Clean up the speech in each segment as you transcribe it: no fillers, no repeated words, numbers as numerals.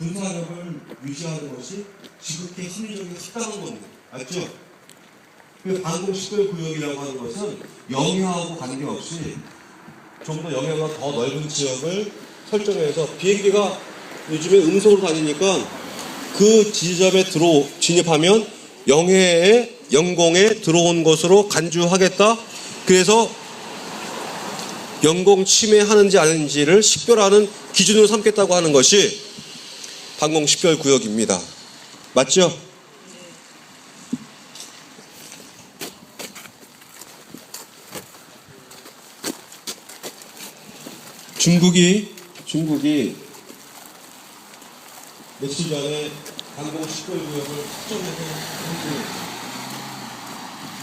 군사력을 유지하는 것이 지극히 합리적이고適当한 겁니다. 맞죠? 그 방공식별구역이라고 하는 것은 영해하고 관계없이 좀 더 영해가 더 넓은 지역을 설정해서 비행기가 요즘에 음속으로 다니니까 그 지점에 진입하면 영공에 들어온 것으로 간주하겠다. 그래서 영공 침해하는지 아닌지를 식별하는 기준으로 삼겠다고 하는 것이 방공식별구역입니다. 맞죠? 중국이 며칠 전에 방공식별구역을 특정해서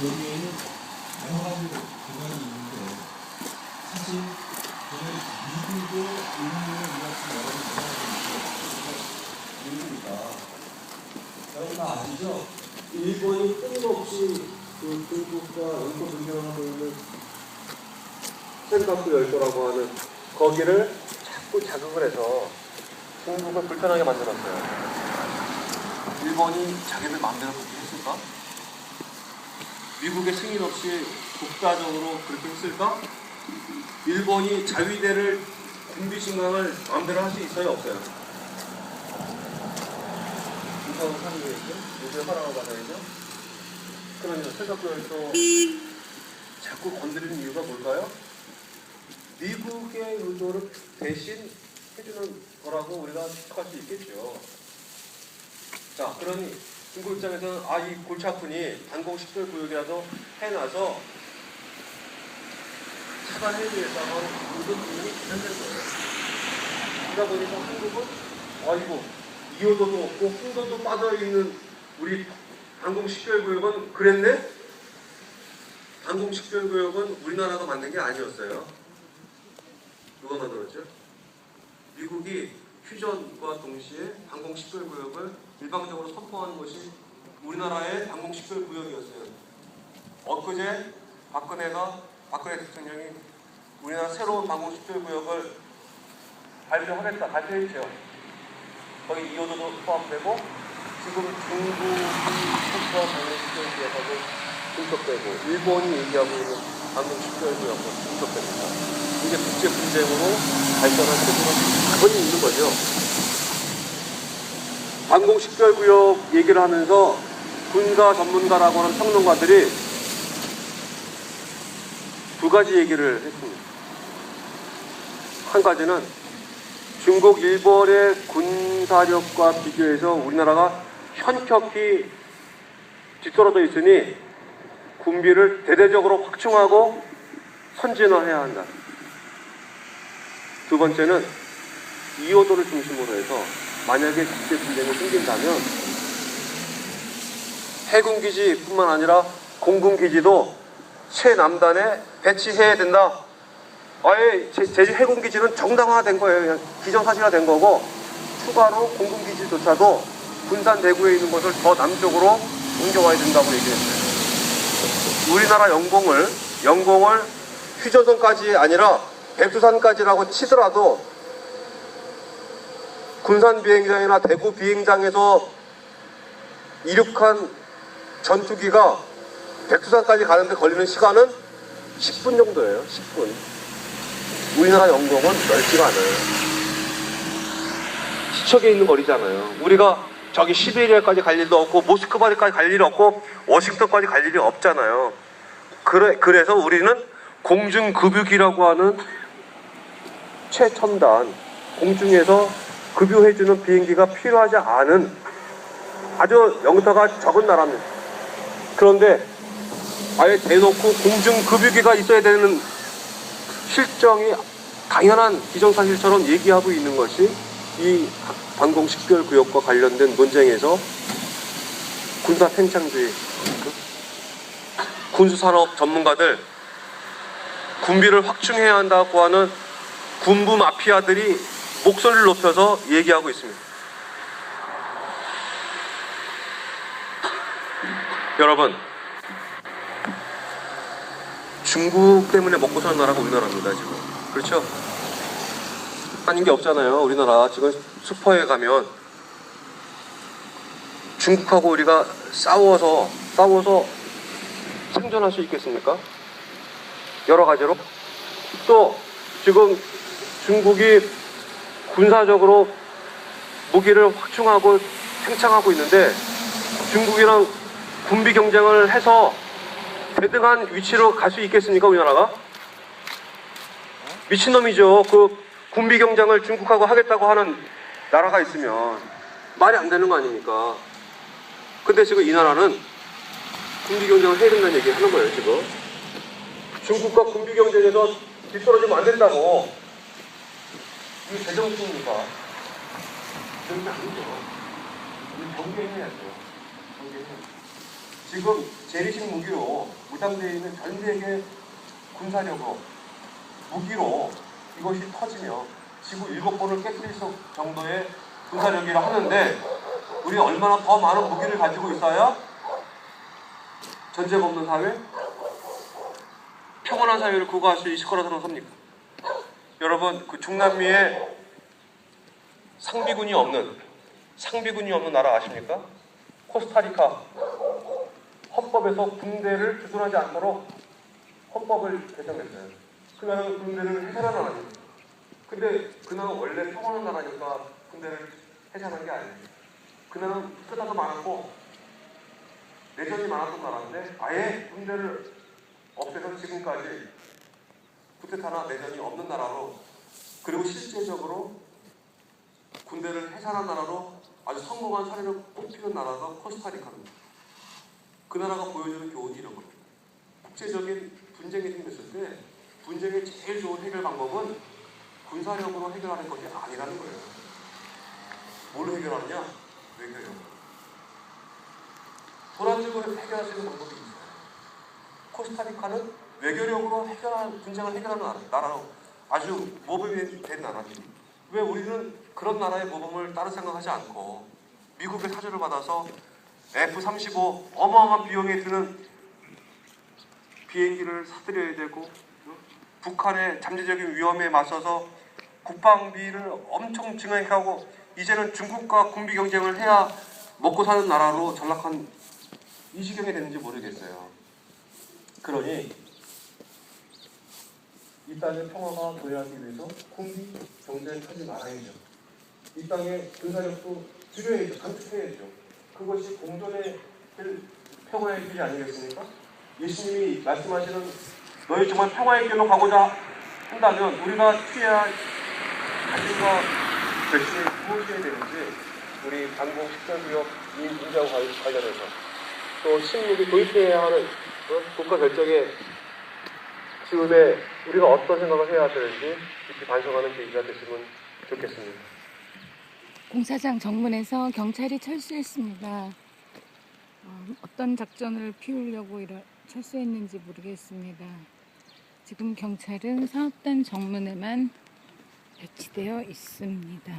여기에는 여러 가지 기관이 있는데 사실 미국도 일본을 이같이 여러 가지 미국이다. 여러분 다 아시죠? 일본이 끊임없이 그 중국과 영토 분쟁하고 있는 센카쿠 열도라고 하는 거기를 자꾸 자극을 해서 중국을 불편하게 만들었어요. 일본이 자기들 마음대로 그렇게 했을까? 미국의 승인 없이 국가적으로 그렇게 했을까? 일본이 자위대를 군비 신강을 마음대로 할 수 있어요? 없어요? 무서운 상황이겠죠? 요새 허락을 받아야죠? 그러면 센카쿠 열도 자꾸 건드리는 이유가 뭘까요? 미국의 의도를 대신 해주는 거라고 우리가 추측할 수 있겠죠. 자, 그러니 중국 입장에서는 이 골치 아프니 방공식별구역이라도 해놔서 차단해야 되겠다고 하는 모든 부분이 괜찮은 거예요. 그러다 보니까 한국은 이거 이호도도 없고 홍도도 빠져있는 우리 방공식별구역은 그랬네? 방공식별구역은 우리나라가 만든 게 아니었어요. 누가 만들었죠? 미국이 휴전과 동시에 방공식별구역을 일방적으로 선포하는 것이 우리나라의 방공식별구역이었어요. 엊그제 박근혜 대통령이 우리나라 새로운 방공식별구역을 발표했죠. 거기 2호도도 포함되고 지금 중국부터 방공식별구역하고 중첩되고 일본이 얘기하고 있는 방공식별구역하고 중첩됩니다. 이게 국제 분쟁으로 발전한 세계가 당연히 있는 거죠. 방공식별구역 얘기를 하면서 군사 전문가라고 하는 평론가들이 두 가지 얘기를 했습니다. 한 가지는 중국, 일본의 군사력과 비교해서 우리나라가 현격히 뒤떨어져 있으니 군비를 대대적으로 확충하고 선진화해야 한다. 두 번째는 2호도를 중심으로 해서 만약에 국제 분쟁이 생긴다면 해군기지뿐만 아니라 공군기지도 새 남단에 배치해야 된다. 아예 제주 해군기지는 정당화된 거예요. 그냥 기정사실화된 거고 추가로 공군기지조차도 군산 대구에 있는 것을 더 남쪽으로 옮겨와야 된다고 얘기했어요. 우리나라 영공을 휴전선까지 아니라 백두산까지라고 치더라도 군산 비행장이나 대구 비행장에서 이륙한 전투기가 백두산까지 가는데 걸리는 시간은 10분 정도예요. 10분. 우리나라 영공은 넓지가 않아요. 시척에 있는 거리잖아요. 우리가 저기 시베리아까지 갈 일도 없고 모스크바까지 갈 일이 없고 워싱턴까지 갈 일이 없잖아요. 그래서 우리는 공중급유기라고 하는 최첨단 공중에서 급유해주는 비행기가 필요하지 않은 아주 영토가 적은 나라입니다. 그런데 아예 대놓고 공중급유기가 있어야 되는 실정이 당연한 기정사실처럼 얘기하고 있는 것이 이 방공식별구역과 관련된 논쟁에서 군사 팽창주의, 군수산업 전문가들 군비를 확충해야 한다고 하는 군부 마피아들이 목소리를 높여서 얘기하고 있습니다. 여러분, 중국 때문에 먹고 사는 나라가 우리나라입니다. 지금 그렇죠? 아닌 게 없잖아요. 우리나라 지금 슈퍼에 가면 중국하고 우리가 싸워서 생존할 수 있겠습니까? 여러 가지로. 또 지금 중국이 군사적으로 무기를 확충하고 팽창하고 있는데 중국이랑 군비 경쟁을 해서 대등한 위치로 갈 수 있겠습니까, 우리나라가? 미친놈이죠. 그 군비 경쟁을 중국하고 하겠다고 하는 나라가 있으면 말이 안 되는 거 아닙니까? 근데 지금 이 나라는 군비 경쟁을 해야 된다는 얘기 하는 거예요, 지금. 중국과 군비 경쟁에서 뒤떨어지면 안 된다고. 이게 제정신입니까? 그런 게 아니죠. 우리 경계해야죠. 지금 재래식 무기로 무장되어 있는 전 세계 군사력으로 무기로 이것이 터지며 지구 7번을 깨뜨릴 정도의 군사력이라 하는데 우리 얼마나 더 많은 무기를 가지고 있어야 전쟁 없는 사회, 평온한 사회를 구가할 수 있을 거라 생각합니까? 여러분, 그 중남미에 상비군이 없는 나라 아십니까? 코스타리카. 헌법에서 군대를 주둔하지 않도록 헌법을 개정했어요. 그 나라는 군대를 해산한 나라입니다. 근데 그 나라는 원래 평온한 나라니까 군대를 해산한 게 아니에요. 그 나라는 쿠데타도 많았고 내전이 많았던 나라인데 아예 군대를 없애서 지금까지 쿠데타나 내전이 없는 나라로, 그리고 실제적으로 군대를 해산한 나라로 아주 성공한 사례를 꼽히는 나라가 코스타리카입니다. 그 나라가 보여주는 교훈이 이런 겁니다. 국제적인 분쟁이 생겼을 때 분쟁의 제일 좋은 해결 방법은 군사력으로 해결하는 것이 아니라는 거예요. 뭘로 해결하느냐? 외교력. 돈 안 주고 해결할 수 있는 방법이 있어요. 코스타리카는 외교력으로 분쟁을 해결하는 나라로 아주 모범이 된 나라입니다. 왜 우리는 그런 나라의 모범을 다른 생각하지 않고 미국의 사주를 받아서 F-35 어마어마한 비용이 드는 비행기를 사들여야 되고, 북한의 잠재적인 위험에 맞서서 국방비를 엄청 증액하고 이제는 중국과 군비 경쟁을 해야 먹고 사는 나라로 전락한 이 지경이 됐는지 모르겠어요. 그러니 이 땅의 평화가 도래하기 위해서 군비 경쟁을 하지 말아야죠. 이 땅의 군사력도 줄여야죠. 단축해야죠. 그것이 공존의 길, 평화의 길이 아니겠습니까? 예수님이 말씀하시는 너희 정말 평화의 길로 가고자 한다면 우리가 취해야 할 가진과 결심이 무엇이어야 되는지 우리 방공 식별구역 이 문제와 관련해서 또 식목이 도입해야 하는 국가 결정의 즈음에 우리가 어떤 생각을 해야 되는지 깊이 반성하는 계기가 됐으면 좋겠습니다. 공사장 정문에서 경찰이 철수했습니다. 어떤 작전을 피우려고 철수했는지 모르겠습니다. 지금 경찰은 사업단 정문에만 배치되어 있습니다.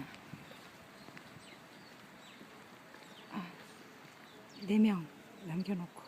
4명 남겨놓고